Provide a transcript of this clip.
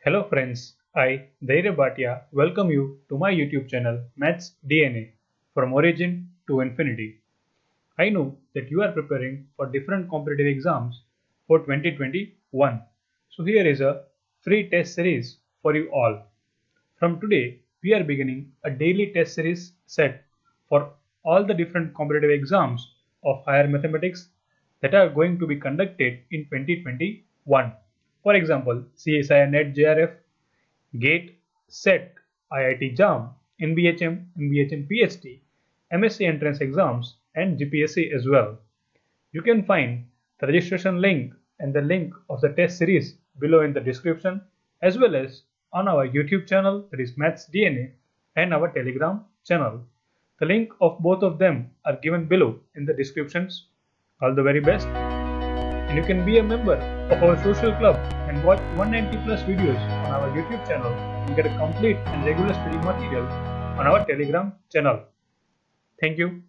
Hello friends, I, Dhairya Bhatia, welcome you to my YouTube channel Maths DNA from origin to infinity. I know that you are preparing for different competitive exams for 2021. So here is a free test series for you all. From today, we are beginning a daily test series set for all the different competitive exams of higher mathematics that are going to be conducted in 2021. For example, CSIR-NET JRF, GATE, SET, IIT-JAM, NBHM P.Hd, MSc entrance exams and GPSC as well. You can find the registration link and the link of the test series below in the description as well as on our YouTube channel, that is Maths DNA, and our Telegram channel. The link of both of them are given below in the descriptions. All the very best, and you can be a member of our social club and watch 190 plus videos on our YouTube channel and get a complete and regular study material on our Telegram channel. Thank you.